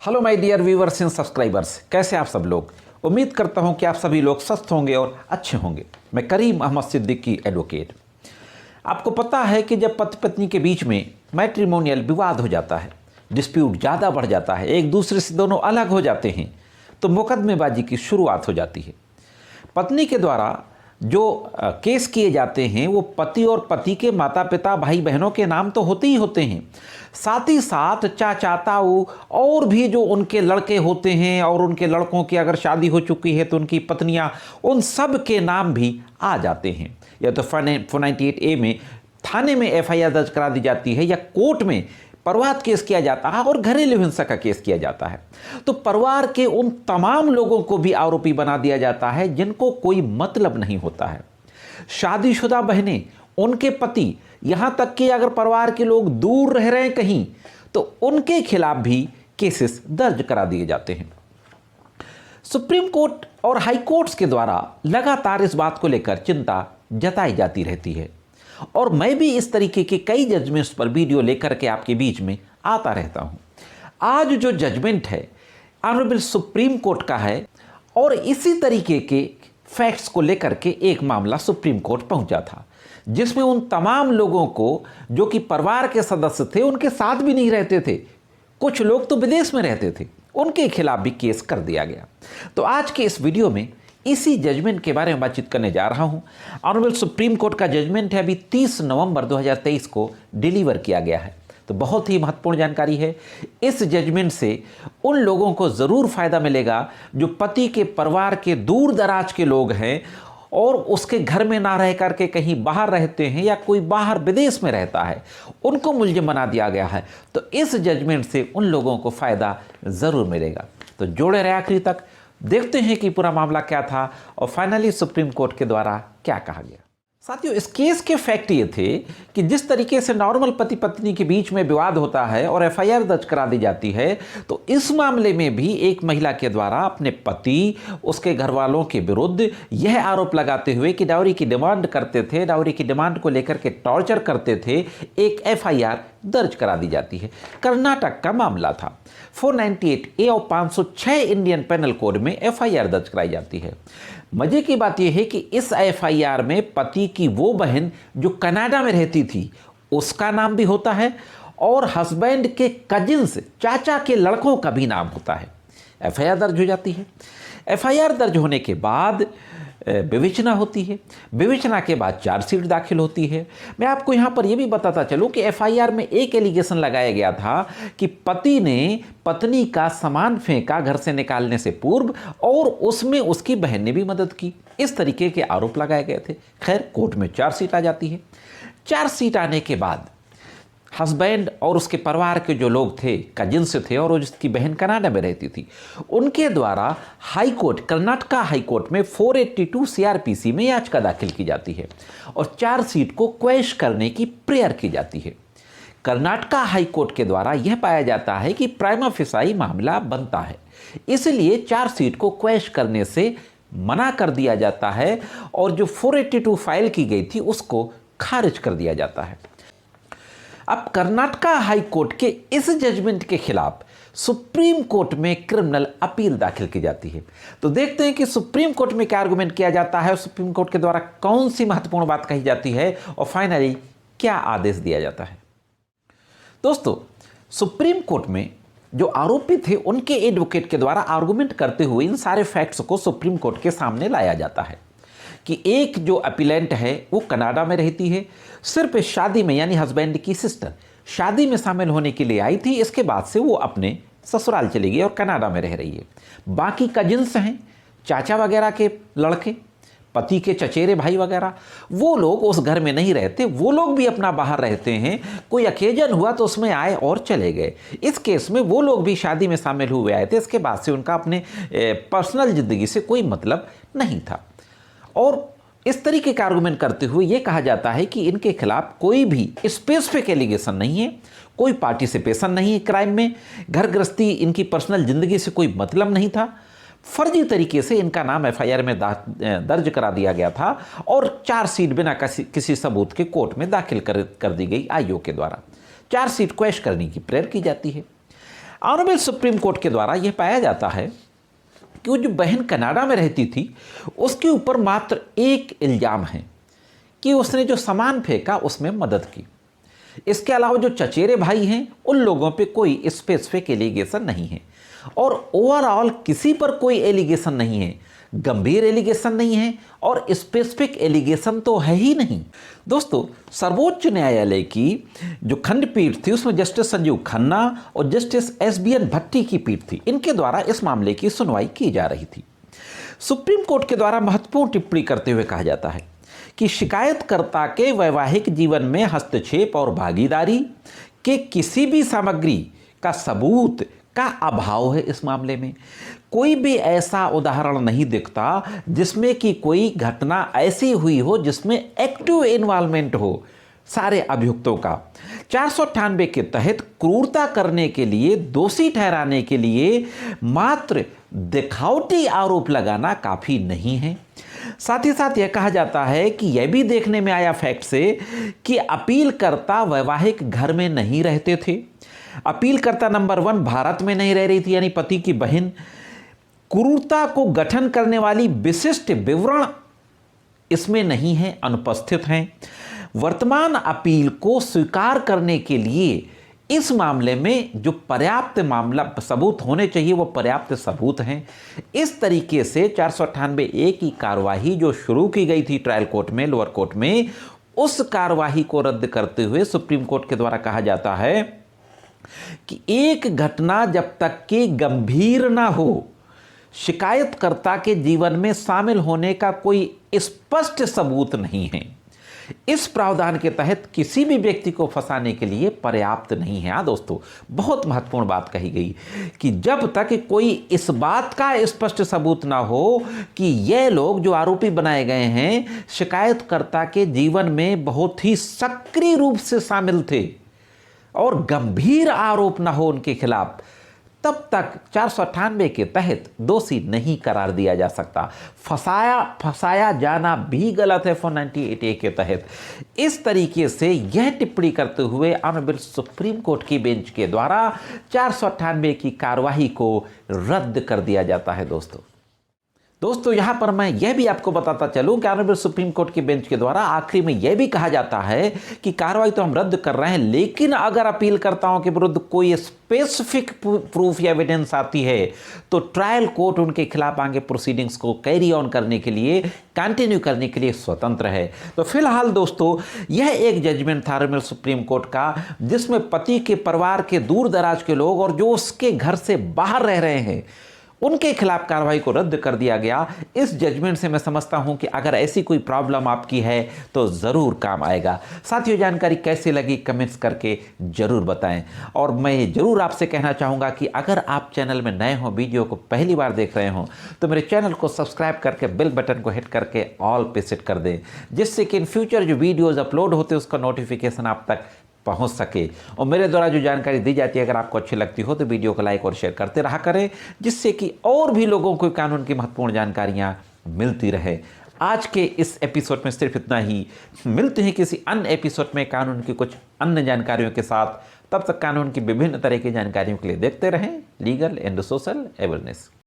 Hello my dear viewers and subscribers, कैसे आप सब लोग। उम्मीद करता हूं कि आप सभी लोग स्वस्थ होंगे और अच्छे होंगे। मैं करीम अहमद सिद्दीकी एडवोकेट। आपको पता है कि जब पति पत्नी के बीच में मैट्रिमोनियल विवाद हो जाता है, डिस्प्यूट ज़्यादा बढ़ जाता है, एक दूसरे से दोनों अलग हो जाते हैं, तो मुकदमेबाजी की शुरुआत हो जाती है। पत्नी के द्वारा जो केस किए जाते हैं वो पति और पति के माता पिता भाई बहनों के नाम तो होते ही होते हैं, साथ ही साथ चाचा ताऊ और भी जो उनके लड़के होते हैं और उनके लड़कों की अगर शादी हो चुकी है तो उनकी पत्नियां, उन सब के नाम भी आ जाते हैं। या तो 498A में थाने में FIR दर्ज करा दी जाती है या कोर्ट में परिवाद केस किया जाता है और घरेलू हिंसा का केस किया जाता है। तो परिवार के उन तमाम लोगों को भी आरोपी बना दिया जाता है जिनको कोई मतलब नहीं होता है। शादीशुदा बहनें, उनके पति, यहाँ तक कि अगर परिवार के लोग दूर रह रहे हैं कहीं तो उनके खिलाफ भी केसेस दर्ज करा दिए जाते हैं। सुप्रीम कोर्ट और हाई कोर्ट्स के द्वारा लगातार इस बात को लेकर चिंता जताई जाती रहती है और मैं भी इस तरीके के कई जजमेंट्स पर वीडियो लेकर के आपके बीच में आता रहता हूं। आज जो जजमेंट है ऑनरेबल सुप्रीम कोर्ट का है और इसी तरीके के फैक्ट्स को लेकर के एक मामला सुप्रीम कोर्ट पहुंचा था, जिसमें उन तमाम लोगों को जो कि परिवार के सदस्य थे, उनके साथ भी नहीं रहते थे, कुछ लोग तो विदेश में रहते थे, उनके खिलाफ भी केस कर दिया गया। तो आज के इस वीडियो में इसी जजमेंट के बारे में बातचीत करने जा रहा हूं। ऑनरेबल सुप्रीम कोर्ट का जजमेंट है, अभी 30 नवंबर 2023 को डिलीवर किया गया है। तो बहुत ही महत्वपूर्ण जानकारी है। इस जजमेंट से उन लोगों को ज़रूर फ़ायदा मिलेगा जो पति के परिवार के दूर दराज के लोग हैं और उसके घर में ना रह करके कहीं बाहर रहते हैं या कोई बाहर विदेश में रहता है, उनको मुलजिम बना दिया गया है। तो इस जजमेंट से उन लोगों को फ़ायदा ज़रूर मिलेगा। तो जोड़े रहे आखिरी तक, देखते हैं कि पूरा मामला क्या था और फाइनली सुप्रीम कोर्ट के द्वारा क्या कहा गया। साथियों, इस केस के फैक्ट ये थे कि जिस तरीके से नॉर्मल पति पत्नी के बीच में विवाद होता है और FIR दर्ज करा दी जाती है, तो इस मामले में भी एक महिला के द्वारा अपने पति, उसके घर वालों के विरुद्ध यह आरोप लगाते हुए कि डाउरी की डिमांड करते थे, डाउरी की डिमांड को लेकर के टॉर्चर करते थे, एक FIR दर्ज करा दी जाती है। कर्नाटक का मामला था। 498A और 506 इंडियन पेनल कोड में FIR दर्ज कराई जाती है। मजे की बात यह है कि इस FIR में पति की वो बहन जो कनाडा में रहती थी उसका नाम भी होता है और हस्बैंड के कजिन्स, चाचा के लड़कों का भी नाम होता है। FIR दर्ज हो जाती है। FIR दर्ज होने के बाद विवेचना होती है। विवेचना के बाद चार्जशीट दाखिल होती है। मैं आपको यहाँ पर यह भी बताता चलूँ कि FIR में एक एलिगेशन लगाया गया था कि पति ने पत्नी का सामान फेंका घर से निकालने से पूर्व और उसमें उसकी बहन ने भी मदद की। इस तरीके के आरोप लगाए गए थे। खैर, कोर्ट में चार्जशीट आ जाती है। चार्जशीट आने के बाद हस्बैंड और उसके परिवार के जो लोग थे, कजिन्स थे और उसकी बहन कनाडा में रहती थी, उनके द्वारा high court, Karnataka high court में 482 CRPC में याचिका दाखिल की जाती है और चार्जशीट को क्वैश करने की प्रेयर की जाती है। कर्नाटका हाई कोर्ट के द्वारा यह पाया जाता है कि प्राइमा फेसाई मामला बनता है, इसलिए चार्जशीट को क्वैश करने से मना कर दिया जाता है और जो 482 फाइल की गई थी उसको खारिज कर दिया जाता है। अब कर्नाटका हाई कोर्ट के इस जजमेंट के खिलाफ सुप्रीम कोर्ट में क्रिमिनल अपील दाखिल की जाती है। तो देखते हैं कि सुप्रीम कोर्ट में क्या आर्गुमेंट किया जाता है और सुप्रीम कोर्ट के द्वारा कौन सी महत्वपूर्ण बात कही जाती है और फाइनली क्या आदेश दिया जाता है। दोस्तों, सुप्रीम कोर्ट में जो आरोपी थे उनके एडवोकेट के द्वारा आर्गुमेंट करते हुए इन सारे फैक्ट्स को सुप्रीम कोर्ट के सामने लाया जाता है कि एक जो अपीलेंट है वो कनाडा में रहती है, सिर्फ शादी में, यानी हस्बैंड की सिस्टर शादी में शामिल होने के लिए आई थी, इसके बाद से वो अपने ससुराल चली गई और कनाडा में रह रही है। बाकी कजिन्स हैं, चाचा वगैरह के लड़के, पति के चचेरे भाई वगैरह, वो लोग उस घर में नहीं रहते, वो लोग भी अपना बाहर रहते हैं। कोई अकेजन हुआ तो उसमें आए और चले गए। इस केस में वो लोग भी शादी में शामिल हुए आए थे, इसके बाद से उनका अपने पर्सनल ज़िंदगी से कोई मतलब नहीं था। और इस तरीके का आर्गुमेंट करते हुए ये कहा जाता है कि इनके खिलाफ कोई भी स्पेसिफिक एलिगेशन नहीं है, कोई पार्टिसिपेशन नहीं है क्राइम में, घर गृहस्थी, इनकी पर्सनल ज़िंदगी से कोई मतलब नहीं था, फर्जी तरीके से इनका नाम FIR में दर्ज करा दिया गया था और चार्जशीट बिना किसी सबूत के कोर्ट में दाखिल कर दी गई IO के द्वारा। चार्जशीट क्वैश करने की प्रेयर की जाती है। ऑनरेबल सुप्रीम कोर्ट के द्वारा यह पाया जाता है कि वो जो बहन कनाडा में रहती थी उसके ऊपर मात्र एक इल्ज़ाम है कि उसने जो सामान फेंका उसमें मदद की। इसके अलावा जो चचेरे भाई हैं उन लोगों पे कोई स्पेसिफिक एलिगेशन नहीं है और ओवरऑल किसी पर कोई एलिगेशन नहीं है, गंभीर एलिगेशन नहीं है और स्पेसिफिक एलिगेशन तो है ही नहीं। दोस्तों, सर्वोच्च न्यायालय की जो खंडपीठ थी उसमें जस्टिस संजीव खन्ना और जस्टिस SBN भट्टी की पीठ थी, इनके द्वारा इस मामले की सुनवाई की जा रही थी। सुप्रीम कोर्ट के द्वारा महत्वपूर्ण टिप्पणी करते हुए कहा जाता है कि शिकायतकर्ता के वैवाहिक जीवन में हस्तक्षेप और भागीदारी के किसी भी सामग्री का सबूत का अभाव है। इस मामले में कोई भी ऐसा उदाहरण नहीं दिखता जिसमें कि कोई घटना ऐसी हुई हो जिसमें एक्टिव इन्वॉल्वमेंट हो सारे अभियुक्तों का। 498 के तहत क्रूरता करने के लिए दोषी ठहराने के लिए मात्र दिखावटी आरोप लगाना काफ़ी नहीं है। साथ ही साथ यह कहा जाता है कि यह भी देखने में आया फैक्ट से कि अपीलकर्ता वैवाहिक घर में नहीं रहते थे। अपीलकर्ता नंबर 1 भारत में नहीं रह रही थी, यानी पति की बहन। क्रूरता को गठन करने वाली विशिष्ट विवरण इसमें नहीं है, अनुपस्थित हैं। वर्तमान अपील को स्वीकार करने के लिए इस मामले में जो पर्याप्त मामला सबूत होने चाहिए वो पर्याप्त सबूत हैं। इस तरीके से 498A की कार्यवाही जो शुरू की गई थी ट्रायल कोर्ट में, लोअर कोर्ट में, उस कार्यवाही को रद्द करते हुए सुप्रीम कोर्ट के द्वारा कहा जाता है कि एक घटना जब तक कि गंभीर ना हो, शिकायतकर्ता के जीवन में शामिल होने का कोई स्पष्ट सबूत नहीं है, इस प्रावधान के तहत किसी भी व्यक्ति को फंसाने के लिए पर्याप्त नहीं है। हाँ दोस्तों, बहुत महत्वपूर्ण बात कही गई कि जब तक कोई इस बात का स्पष्ट सबूत ना हो कि ये लोग जो आरोपी बनाए गए हैं शिकायतकर्ता के जीवन में बहुत ही सक्रिय रूप से शामिल थे और गंभीर आरोप ना हो उनके खिलाफ, तब तक 498 के तहत दोषी नहीं करार दिया जा सकता। फंसाया जाना भी गलत है 498A के तहत। इस तरीके से यह टिप्पणी करते हुए ऑनरेबल सुप्रीम कोर्ट की बेंच के द्वारा 498 की कार्यवाही को रद्द कर दिया जाता है। दोस्तों यहाँ पर मैं यह भी आपको बताता चलूं कि ऑनरेबल सुप्रीम कोर्ट की बेंच के द्वारा आखिरी में यह भी कहा जाता है कि कार्रवाई तो हम रद्द कर रहे हैं, लेकिन अगर अपीलकर्ताओं के विरुद्ध कोई स्पेसिफिक प्रूफ या एविडेंस आती है तो ट्रायल कोर्ट उनके खिलाफ आगे प्रोसीडिंग्स को कैरी ऑन करने के लिए, कंटिन्यू करने के लिए स्वतंत्र है। तो फिलहाल दोस्तों यह एक जजमेंट था ऑनरेबल सुप्रीम कोर्ट का, जिसमें पति के परिवार के दूर दराज के लोग और जो उसके घर से बाहर रह रहे हैं उनके खिलाफ कार्रवाई को रद्द कर दिया गया। इस जजमेंट से मैं समझता हूं कि अगर ऐसी कोई प्रॉब्लम आपकी है तो ज़रूर काम आएगा। साथियों, जानकारी कैसी लगी कमेंट्स करके ज़रूर बताएं और मैं ये ज़रूर आपसे कहना चाहूँगा कि अगर आप चैनल में नए हों, वीडियो को पहली बार देख रहे हों, तो मेरे चैनल को सब्सक्राइब करके बेल बटन को हिट करके ऑल पे सेट कर दें, जिससे कि इन फ्यूचर जो वीडियोज़ अपलोड होते हैं उसका नोटिफिकेशन आप तक पहुंच सके। और मेरे द्वारा जो जानकारी दी जाती है अगर आपको अच्छी लगती हो तो वीडियो को लाइक और शेयर करते रहा करें, जिससे कि और भी लोगों को कानून की महत्वपूर्ण जानकारियां मिलती रहे। आज के इस एपिसोड में सिर्फ इतना ही। मिलते हैं किसी अन्य एपिसोड में कानून की कुछ अन्य जानकारियों के साथ। तब तक कानून की विभिन्न तरह की जानकारियों के लिए देखते रहें लीगल एंड सोशल अवेयरनेस।